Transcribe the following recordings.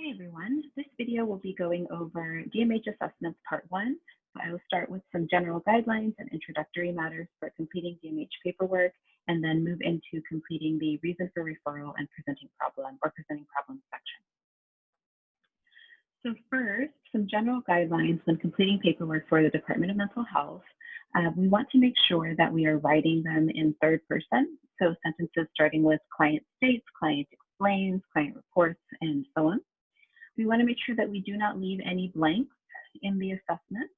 Hi everyone, this video will be going over DMH assessments part 1. So I will start with some general guidelines and introductory matters for completing DMH paperwork, and then move into completing the reason for referral and presenting problem section. So first, some general guidelines when completing paperwork for the Department of Mental Health. We want to make sure that we are writing them in third person, so sentences starting with client states, client explains, client reports, and so on. We want to make sure that we do not leave any blanks in the assessment.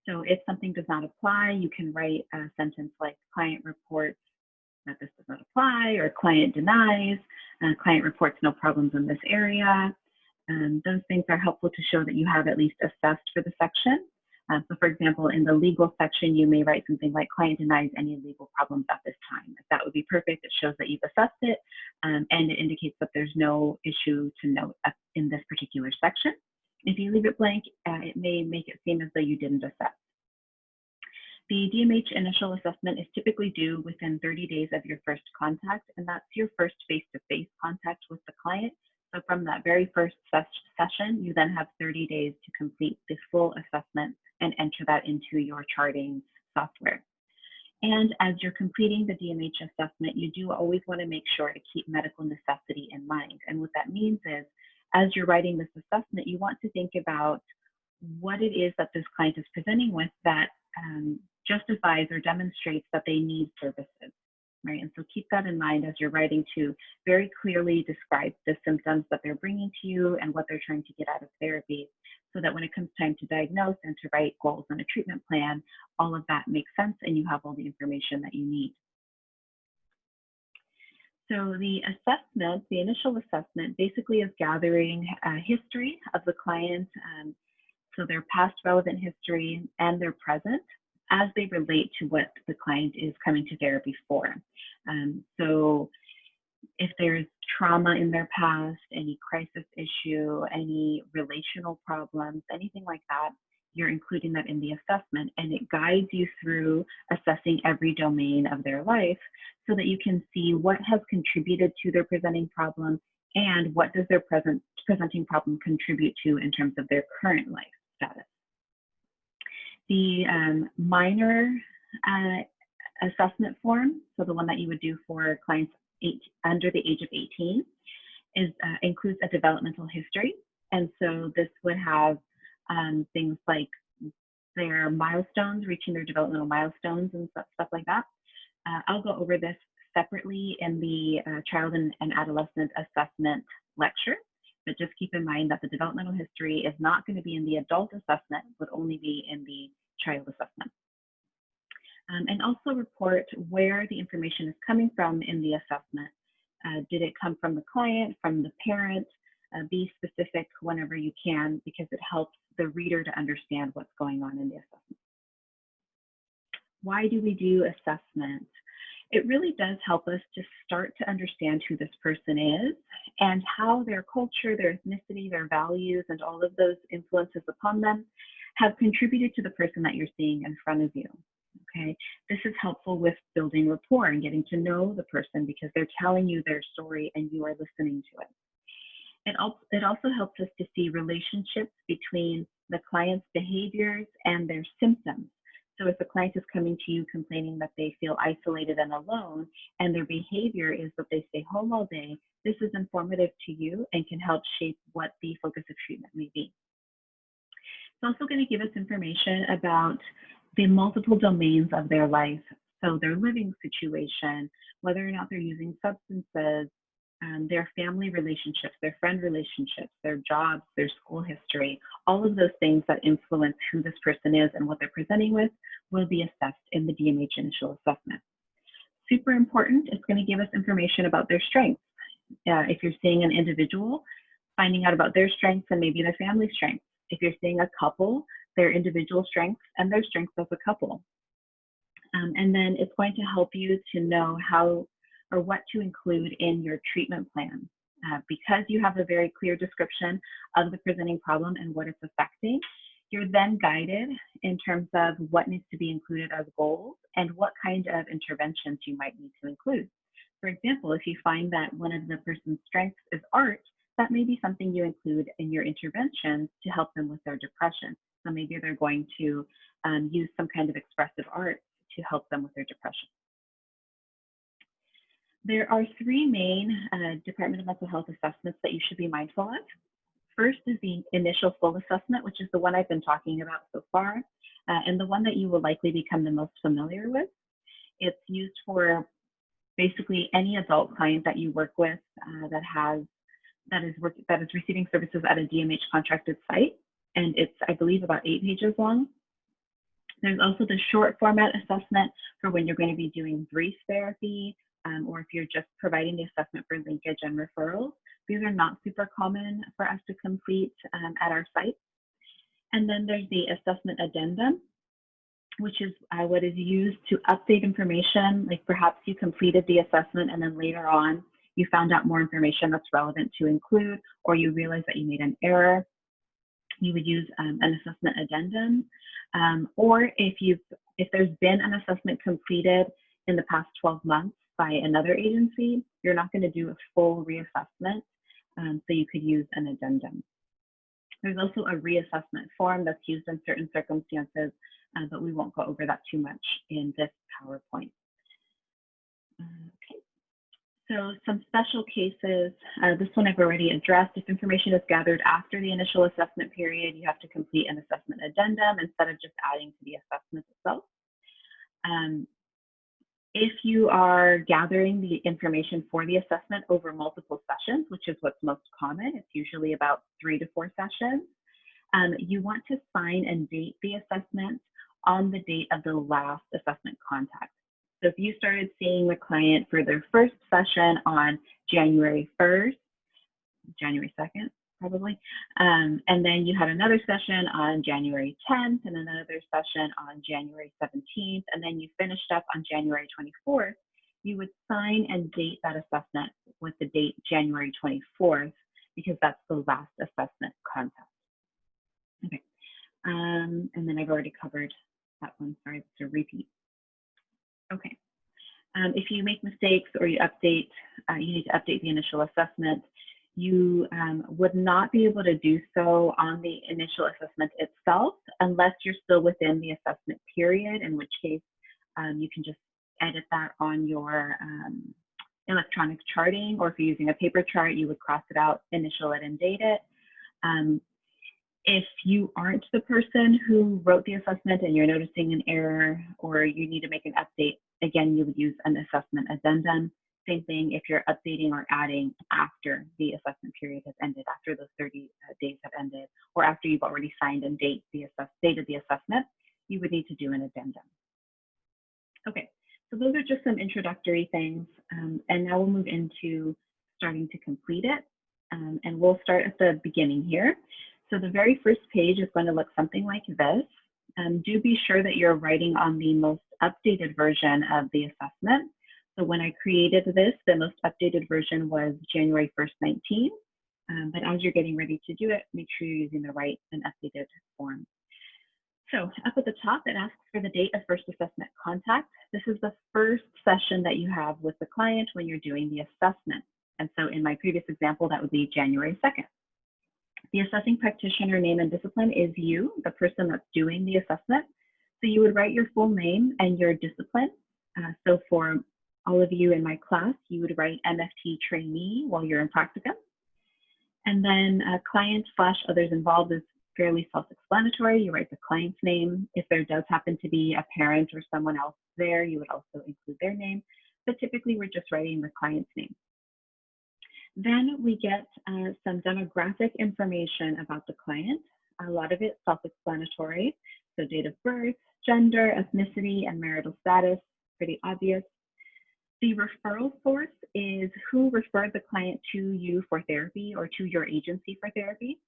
So if something does not apply, you can write a sentence like client reports that this does not apply, or client denies, client reports no problems in this area. Those things are helpful to show that you have at least assessed for the section. So for example, in the legal section, you may write something like client denies any legal problems at this time. That would be perfect. It shows that you've assessed it, and it indicates that there's no issue to note in this particular section. If you leave it blank, it may make it seem as though you didn't assess. The DMH initial assessment is typically due within 30 days of your first contact, and that's your first face-to-face contact with the client. So from that very first session, you then have 30 days to complete the full assessment and enter that into your charting software. And as you're completing the DMH assessment, you do always want to make sure to keep medical necessity in mind. And what that means is, as you're writing this assessment, you want to think about what it is that this client is presenting with that justifies or demonstrates that they need services, right? And so keep that in mind as you're writing to very clearly describe the symptoms that they're bringing to you and what they're trying to get out of therapy, so that when it comes time to diagnose and to write goals and a treatment plan, all of that makes sense and you have all the information that you need. So the assessment, the initial assessment, basically is gathering a history of the client, so their past relevant history and their present, as they relate to what the client is coming to therapy for. So if there's trauma in their past, any crisis issue, any relational problems, anything like that, you're including that in the assessment, and it guides you through assessing every domain of their life so that you can see what has contributed to their presenting problem and what does their presenting problem contribute to in terms of their current life status. The minor assessment form, so the one that you would do for clients under the age of 18, includes a developmental history. And so this would have things like their milestones, reaching their developmental milestones and stuff like that. I'll go over this separately in the child and adolescent assessment lecture, but just keep in mind that the developmental history is not going to be in the adult assessment, but only be in the child assessment. And also report where the information is coming from in the assessment. Did it come from the client, from the parent? Be specific whenever you can, because it helps the reader to understand what's going on in the assessment. Why do we do assessment? It really does help us to start to understand who this person is and how their culture, their ethnicity, their values, and all of those influences upon them have contributed to the person that you're seeing in front of you. Okay, this is helpful with building rapport and getting to know the person because they're telling you their story and you are listening to it. It also helps us to see relationships between the client's behaviors and their symptoms. So if the client is coming to you complaining that they feel isolated and alone, and their behavior is that they stay home all day, this is informative to you and can help shape what the focus of treatment may be. It's also going to give us information about the multiple domains of their life. So their living situation, whether or not they're using substances, their family relationships, their friend relationships, their jobs, their school history, all of those things that influence who this person is and what they're presenting with will be assessed in the DMH initial assessment. Super important, it's going to give us information about their strengths. If you're seeing an individual, finding out about their strengths and maybe their family strengths. If you're seeing a couple, their individual strengths and their strengths as a couple. And then it's going to help you to know how or what to include in your treatment plan. Because you have a very clear description of the presenting problem and what it's affecting, you're then guided in terms of what needs to be included as goals and what kind of interventions you might need to include. For example, if you find that one of the person's strengths is art, that may be something you include in your interventions to help them with their depression. So maybe they're going to use some kind of expressive art to help them with their depression. There are three main Department of Mental Health assessments that you should be mindful of. First is the initial full assessment, which is the one I've been talking about so far, and the one that you will likely become the most familiar with. It's used for basically any adult client that you work with that is receiving services at a DMH contracted site, and it's, I believe, about 8 pages long. There's also the short format assessment for when you're going to be doing brief therapy, or if you're just providing the assessment for linkage and referrals. These are not super common for us to complete at our site. And then there's the assessment addendum, which is what is used to update information, like perhaps you completed the assessment and then later on you found out more information that's relevant to include, or you realize that you made an error. You would use an assessment addendum, or if there's been an assessment completed in the past 12 months by another agency, you're not going to do a full reassessment, so you could use an addendum. There's also a reassessment form that's used in certain circumstances, but we won't go over that too much in this PowerPoint. Okay. So some special cases, this one I've already addressed. If information is gathered after the initial assessment period, you have to complete an assessment addendum instead of just adding to the assessment itself. If you are gathering the information for the assessment over multiple sessions, which is what's most common, it's usually about 3 to 4 sessions, you want to sign and date the assessment on the date of the last assessment contact. So if you started seeing the client for their first session on January 1st, January 2nd, probably, and then you had another session on January 10th and another session on January 17th, and then you finished up on January 24th, you would sign and date that assessment with the date January 24th, because that's the last assessment contact. Okay, and then I've already covered that one, sorry, it's a repeat. Okay, if you make mistakes or you need to update the initial assessment, you would not be able to do so on the initial assessment itself unless you're still within the assessment period, in which case you can just edit that on your electronic charting, or if you're using a paper chart, you would cross it out, initial it, and date it. If you aren't the person who wrote the assessment and you're noticing an error or you need to make an update, again, you would use an assessment addendum. Same thing if you're updating or adding after the assessment period has ended, after those 30 days have ended, or after you've already signed and dated the assessment, you would need to do an addendum. Okay, so those are just some introductory things, and now we'll move into starting to complete it, and we'll start at the beginning here. So the very first page is going to look something like this. Do be sure that you're writing on the most updated version of the assessment. So when I created this, the most updated version was January 1st, 19. But as you're getting ready to do it, make sure you're using the right and updated form. So up at the top, it asks for the date of first assessment contact. This is the first session that you have with the client when you're doing the assessment. And so in my previous example, that would be January 2nd. The assessing practitioner name and discipline is you, the person that's doing the assessment. So you would write your full name and your discipline. So for all of you in my class, you would write MFT trainee while you're in practicum. And then client/others involved is fairly self-explanatory. You write the client's name. If there does happen to be a parent or someone else there, you would also include their name. But typically, we're just writing the client's name. Then we get some demographic information about the client. A lot of it self-explanatory. So date of birth, gender, ethnicity, and marital status, pretty obvious. The referral source is who referred the client to you for therapy or to your agency for therapy.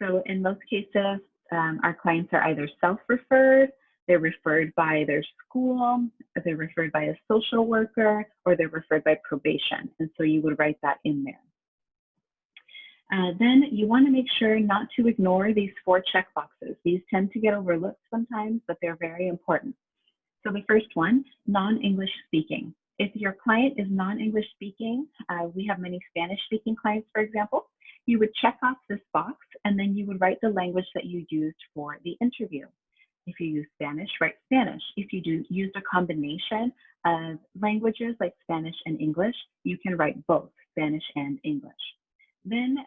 So in most cases, our clients are either self-referred, they're referred by their school, or they're referred by a social worker, or they're referred by probation. And so you would write that in there. Then you want to make sure not to ignore these 4 checkboxes. These tend to get overlooked sometimes, but they're very important. So the first one, non-English speaking. If your client is non-English speaking, we have many Spanish speaking clients, for example. You would check off this box, and then you would write the language that you used for the interview. If you use Spanish, write Spanish. If you used a combination of languages like Spanish and English, you can write both Spanish and English. Then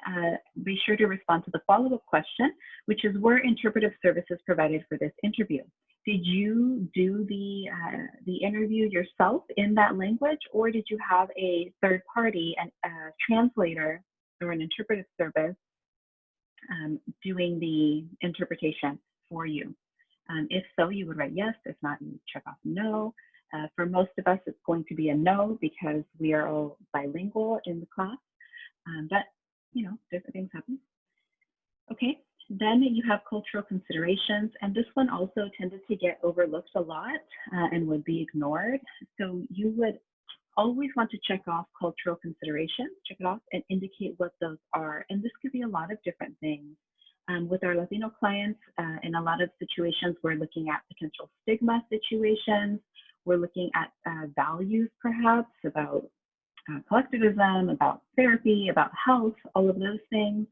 be sure to respond to the follow-up question, which is, were interpretive services provided for this interview? Did you do the interview yourself in that language, or did you have a third party, a translator or an interpretive service doing the interpretation for you? If so, you would write yes. If not, you would check off no. For most of us, it's going to be a no because we are all bilingual in the class. But, you know, different things happen. Okay, then you have cultural considerations, and this one also tended to get overlooked a lot and would be ignored. So you would always want to check off cultural considerations, check it off and indicate what those are. And this could be a lot of different things. With our Latino clients, in a lot of situations, we're looking at potential stigma situations. We're looking at values, perhaps, about collectivism, about therapy, about health, all of those things.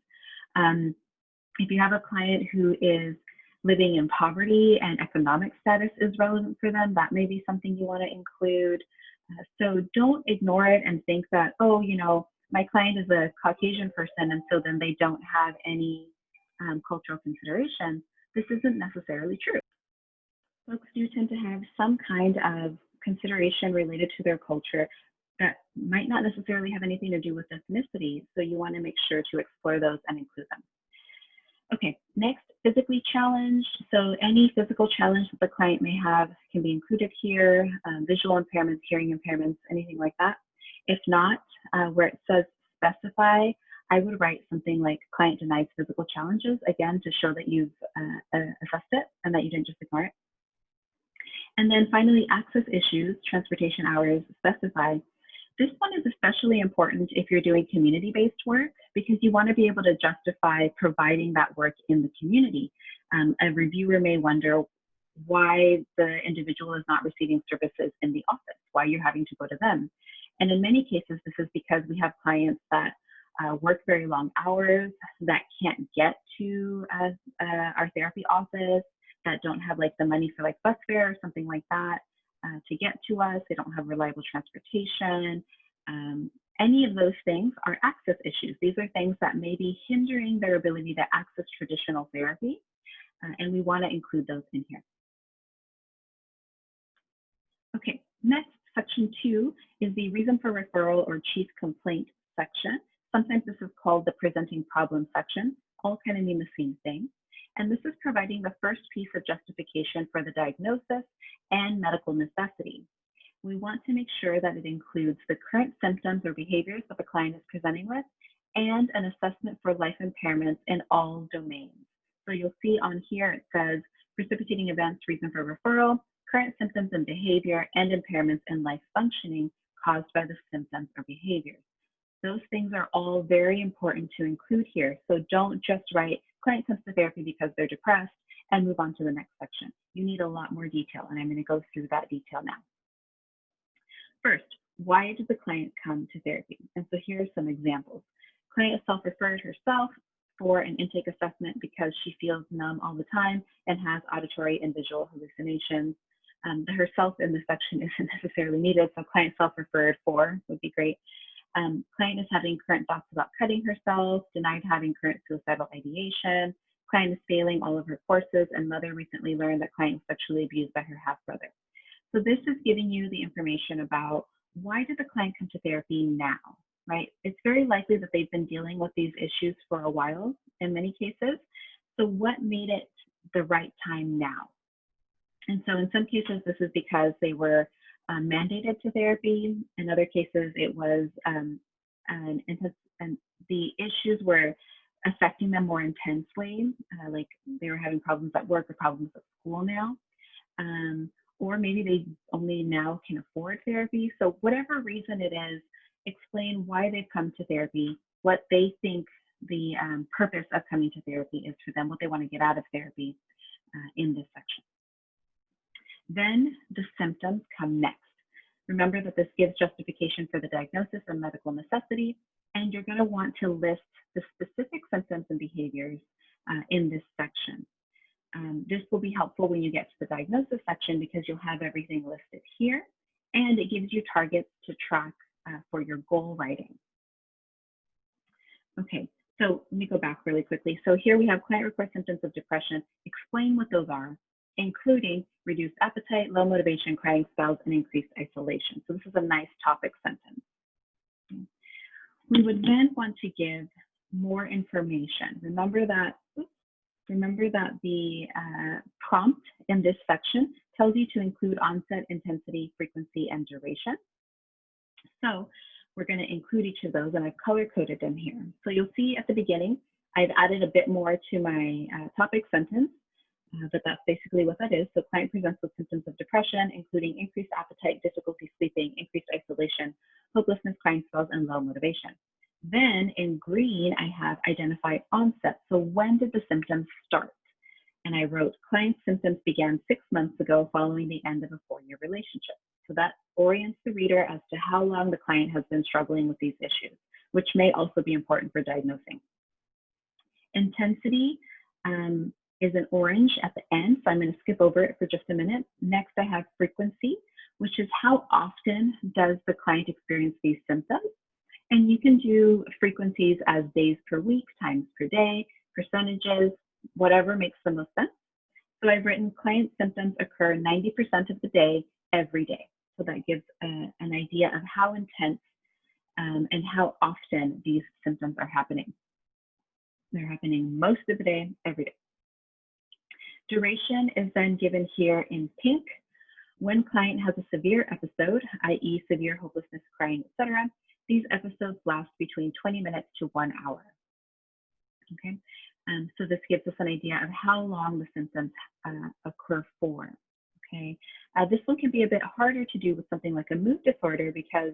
If you have a client who is living in poverty and economic status is relevant for them, that may be something you want to include. So don't ignore it and think that, oh, you know, my client is a Caucasian person, and so then they don't have any cultural considerations. This isn't necessarily true. Folks do tend to have some kind of consideration related to their culture that might not necessarily have anything to do with ethnicity, so you want to make sure to explore those and include them. Okay, next, physically challenged. So any physical challenge that the client may have can be included here, visual impairments, hearing impairments, anything like that. If not, where it says specify, I would write something like client denies physical challenges, again, to show that you've assessed it and that you didn't just ignore it. And then finally, access issues, transportation hours, specify. This one is especially important if you're doing community-based work, because you want to be able to justify providing that work in the community. A reviewer may wonder why the individual is not receiving services in the office, why you're having to go to them. And in many cases, this is because we have clients that work very long hours, that can't get to our therapy office, that don't have like the money for like bus fare or something like that to get to us. They don't have reliable transportation. Any of those things are access issues. These are things that may be hindering their ability to access traditional therapy, and we want to include those in here. Okay, next, section 2 is the reason for referral or chief complaint section. Sometimes this is called the presenting problem section. All kind of mean the same thing. And this is providing the first piece of justification for the diagnosis and medical necessity. We want to make sure that it includes the current symptoms or behaviors that the client is presenting with and an assessment for life impairments in all domains. So you'll see on here it says precipitating events, reason for referral, current symptoms and behavior, and impairments in life functioning caused by the symptoms or behaviors. Those things are all very important to include here. So don't just write client comes to therapy because they're depressed and move on to the next section. You need a lot more detail, and I'm going to go through that detail now. First, why did the client come to therapy? And so here are some examples. Client self-referred herself for an intake assessment because she feels numb all the time and has auditory and visual hallucinations. The herself in this section isn't necessarily needed, so client self-referred for would be great. Client is having current thoughts about cutting herself, denied having current suicidal ideation. Client is failing all of her courses, and mother recently learned that client was sexually abused by her half-brother. So this is giving you the information about why did the client come to therapy now, right? It's very likely that they've been dealing with these issues for a while in many cases. So what made it the right time now? And so in some cases, this is because they were mandated to therapy. In other cases, it was the issues were affecting them more intensely, like they were having problems at work or problems at school now. Or maybe they only now can afford therapy. So whatever reason it is, explain why they've come to therapy, what they think the purpose of coming to therapy is for them, what they want to get out of therapy in this section. Then the symptoms come next. Remember that this gives justification for the diagnosis and medical necessity. And you're going to want to list the specific symptoms and behaviors in this section. This will be helpful when you get to the diagnosis section because you'll have everything listed here, and it gives you targets to track for your goal writing. Okay, so let me go back really quickly. So here we have client report symptoms of depression. Explain what those are, including reduced appetite, low motivation, crying spells, and increased isolation. So this is a nice topic sentence. We would then want to give more information. Remember that the prompt in this section tells you to include onset, intensity, frequency, and duration. So we're going to include each of those, and I've color-coded them here. So you'll see at the beginning, I've added a bit more to my topic sentence, but that's basically what that is. So client presents with symptoms of depression, including increased appetite, difficulty sleeping, increased isolation, hopelessness, crying spells, and low motivation. Then in green, I have identified onset. So when did the symptoms start? And I wrote, client symptoms began 6 months ago following the end of a 4-year relationship. So that orients the reader as to how long the client has been struggling with these issues, which may also be important for diagnosing. Intensity is an orange at the end, so I'm going to skip over it for just a minute. Next, I have frequency, which is how often does the client experience these symptoms? And you can do frequencies as days per week, times per day, percentages, whatever makes the most sense. So I've written client symptoms occur 90% of the day, every day. So that gives an idea of how intense and how often these symptoms are happening. They're happening most of the day, every day. Duration is then given here in pink. When client has a severe episode, i.e. severe hopelessness, crying, etc., these episodes last between 20 minutes to 1 hour. Okay, so this gives us an idea of how long the symptoms occur for. Okay, this one can be a bit harder to do with something like a mood disorder because,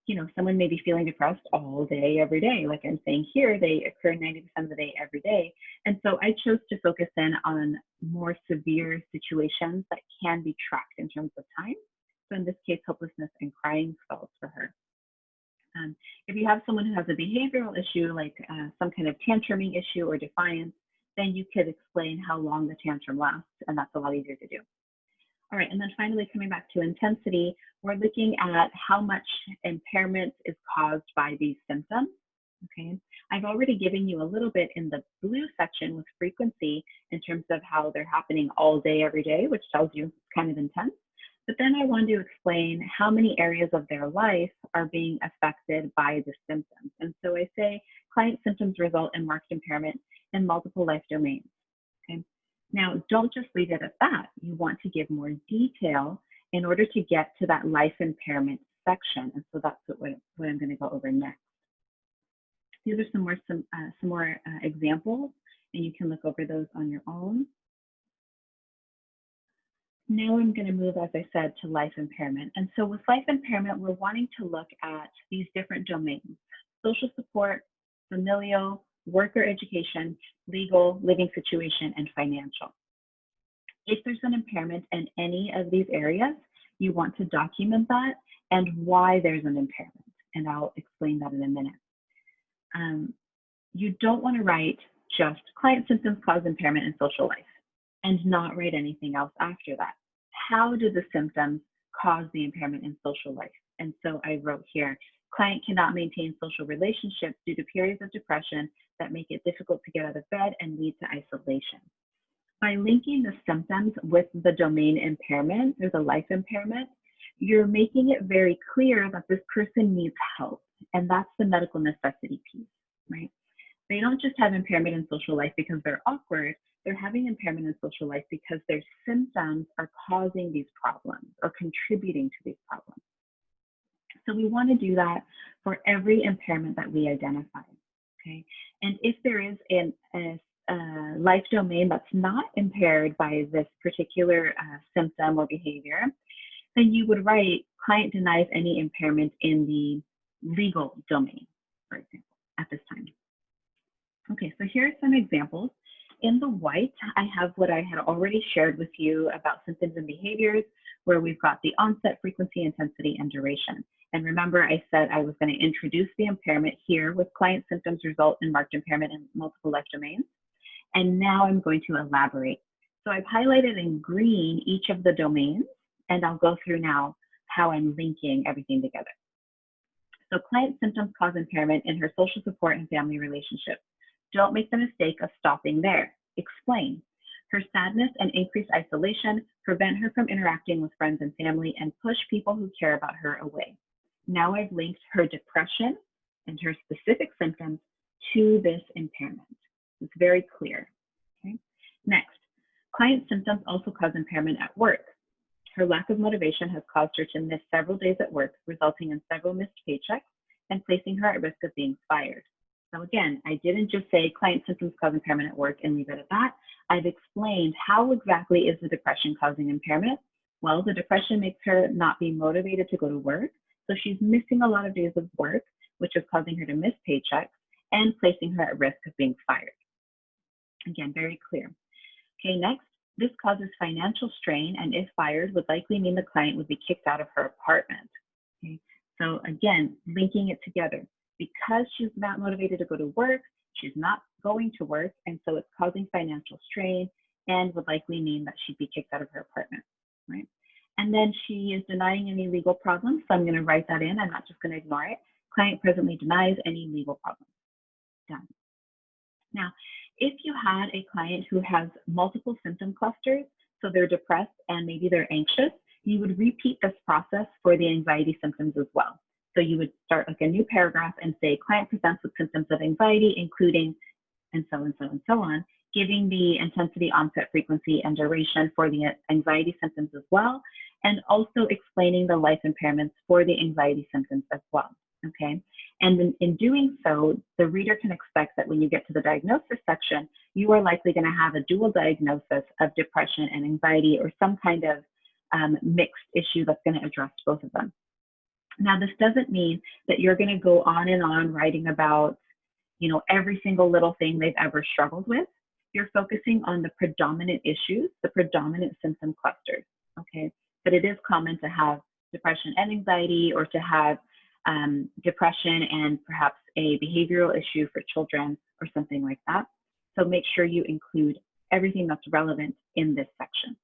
you know, someone may be feeling depressed all day, every day. Like I'm saying here, they occur 90% of the day, every day. And so I chose to focus in on more severe situations that can be tracked in terms of time. So in this case, hopelessness and crying spells for her. If you have someone who has a behavioral issue, like some kind of tantruming issue or defiance, then you could explain how long the tantrum lasts, and that's a lot easier to do. All right, and then finally, coming back to intensity, we're looking at how much impairment is caused by these symptoms. Okay, I've already given you a little bit in the blue section with frequency in terms of how they're happening all day, every day, which tells you it's kind of intense. But then I wanted to explain how many areas of their life are being affected by the symptoms. And so I say client symptoms result in marked impairment in multiple life domains. Okay. Now, don't just leave it at that. You want to give more detail in order to get to that life impairment section. And so that's what I'm going to go over next. These are some more examples, and you can look over those on your own. Now I'm going to move, as I said, to life impairment. And so with life impairment, we're wanting to look at these different domains: social support, familial, worker education, legal, living situation, and financial. If there's an impairment in any of these areas, you want to document that and why there's an impairment. And I'll explain that in a minute. You don't want to write just client symptoms cause impairment in social life and not write anything else after that. How do the symptoms cause the impairment in social life? And so I wrote here, client cannot maintain social relationships due to periods of depression that make it difficult to get out of bed and lead to isolation. By linking the symptoms with the domain impairment or the life impairment, you're making it very clear that this person needs help. And that's the medical necessity piece, right? They don't just have impairment in social life because they're awkward. They're having impairment in social life because their symptoms are causing these problems or contributing to these problems. So we want to do that for every impairment that we identify, okay? And if there is a life domain that's not impaired by this particular symptom or behavior, then you would write, client denies any impairment in the legal domain, for example, at this time. Okay, so here are some examples. in the white, I have what I had already shared with you about symptoms and behaviors, where we've got the onset, frequency, intensity, and duration. And remember, I said I was going to introduce the impairment here with client symptoms result in marked impairment in multiple life domains. And now I'm going to elaborate. So I've highlighted in green each of the domains, and I'll go through now how I'm linking everything together. So client symptoms cause impairment in her social support and family relationships. Don't make the mistake of stopping there. Explain. Her sadness and increased isolation prevent her from interacting with friends and family and push people who care about her away. Now I've linked her depression and her specific symptoms to this impairment. It's very clear. Okay. Next, client symptoms also cause impairment at work. Her lack of motivation has caused her to miss several days at work, resulting in several missed paychecks and placing her at risk of being fired. So again, I didn't just say client symptoms cause impairment at work and leave it at that. I've explained how exactly is the depression causing impairment. Well, the depression makes her not be motivated to go to work. So she's missing a lot of days of work, which is causing her to miss paychecks and placing her at risk of being fired. Again, very clear. Okay, next, this causes financial strain, and if fired, would likely mean the client would be kicked out of her apartment. Okay, so again, linking it together. Because she's not motivated to go to work, she's not going to work, and so it's causing financial strain and would likely mean that she'd be kicked out of her apartment, right? And then she is denying any legal problems, so I'm going to write that in. I'm not just going to ignore it. Client presently denies any legal problems. Done. Now, if you had a client who has multiple symptom clusters, so they're depressed and maybe they're anxious, you would repeat this process for the anxiety symptoms as well. So you would start like a new paragraph and say, client presents with symptoms of anxiety, including, and so and so and so on, giving the intensity, onset, frequency, and duration for the anxiety symptoms as well, and also explaining the life impairments for the anxiety symptoms as well, okay? And in doing so, the reader can expect that when you get to the diagnosis section, you are likely going to have a dual diagnosis of depression and anxiety, or some kind of mixed issue that's going to address both of them. Now, this doesn't mean that you're going to go on and on writing about, you know, every single little thing they've ever struggled with. You're focusing on the predominant issues, the predominant symptom clusters, okay? But it is common to have depression and anxiety, or to have depression and perhaps a behavioral issue for children or something like that. So make sure you include everything that's relevant in this section.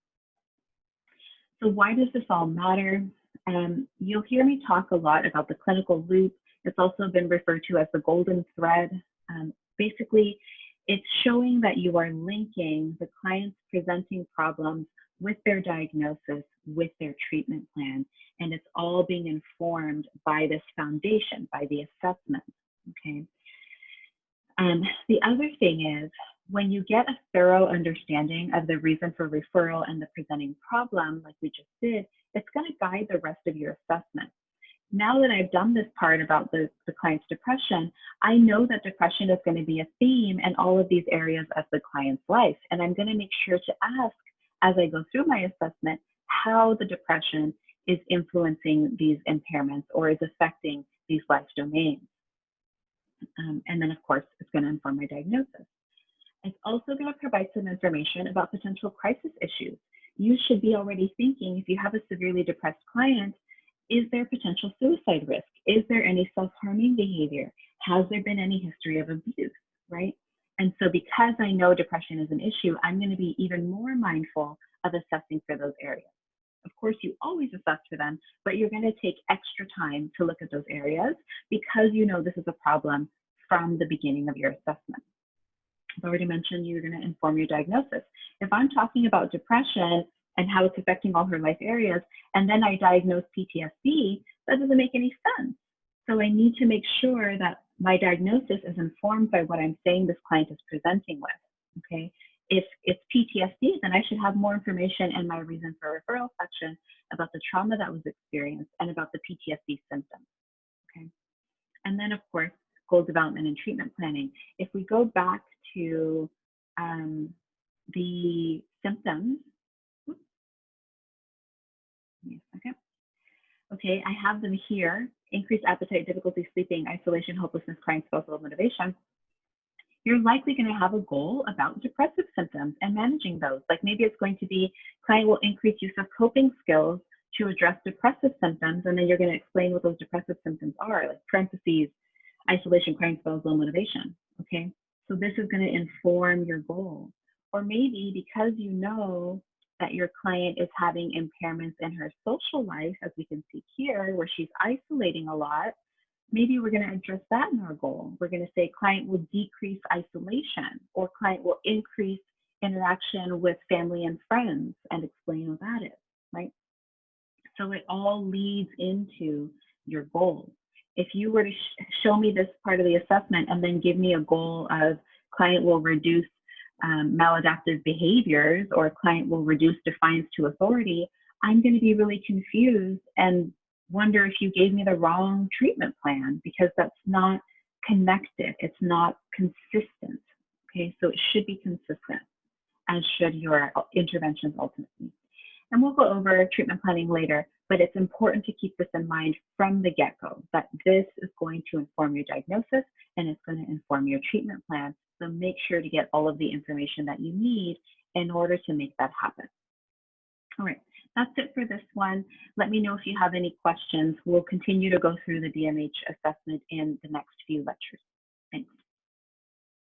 So why does this all matter? You'll hear me talk a lot about the clinical loop. It's also been referred to as the golden thread. Basically, it's showing that you are linking the client's presenting problems with their diagnosis, with their treatment plan, and it's all being informed by this foundation, by the assessment, okay? The other thing is, when you get a thorough understanding of the reason for referral and the presenting problem, like we just did, it's going to guide the rest of your assessment. Now that I've done this part about the client's depression, I know that depression is going to be a theme in all of these areas of the client's life. And I'm going to make sure to ask, as I go through my assessment, how the depression is influencing these impairments or is affecting these life domains. And then, of course, it's going to inform my diagnosis. It's also going to provide some information about potential crisis issues. You should be already thinking, if you have a severely depressed client, is there potential suicide risk? Is there any self-harming behavior? Has there been any history of abuse, right? And so because I know depression is an issue, I'm going to be even more mindful of assessing for those areas. Of course, you always assess for them, but you're going to take extra time to look at those areas because you know this is a problem from the beginning of your assessment. I've already mentioned you're going to inform your diagnosis. If I'm talking about depression and how it's affecting all her life areas, and then I diagnose PTSD, that doesn't make any sense. So I need to make sure that my diagnosis is informed by what I'm saying this client is presenting with, okay? If it's PTSD, then I should have more information in my reason for referral section about the trauma that was experienced and about the PTSD symptoms, okay? And then, of course, goal development and treatment planning. If we go back to the symptoms, okay, I have them here: increased appetite, difficulty sleeping, isolation, hopelessness, crying, spousal motivation. you're likely going to have a goal about depressive symptoms and managing those. Like maybe it's going to be client will increase use of coping skills to address depressive symptoms, and then you're going to explain what those depressive symptoms are, like parentheses, isolation, crying spells, low motivation. Okay, so this is going to inform your goal. Or maybe because you know that your client is having impairments in her social life, as we can see here, where she's isolating a lot, maybe we're going to address that in our goal. We're going to say client will decrease isolation, or client will increase interaction with family and friends, and explain what that is, right? So it all leads into your goal. If you were to show me this part of the assessment and then give me a goal of client will reduce maladaptive behaviors, or client will reduce defiance to authority, I'm going to be really confused and wonder if you gave me the wrong treatment plan, because that's not connected. It's not consistent. Okay, so it should be consistent, as should your interventions ultimately. And we'll go over treatment planning later, but it's important to keep this in mind from the get-go, that this is going to inform your diagnosis and it's going to inform your treatment plan. So make sure to get all of the information that you need in order to make that happen. All right, that's it for this one. Let me know if you have any questions. We'll continue to go through the DMH assessment in the next few lectures. Thanks.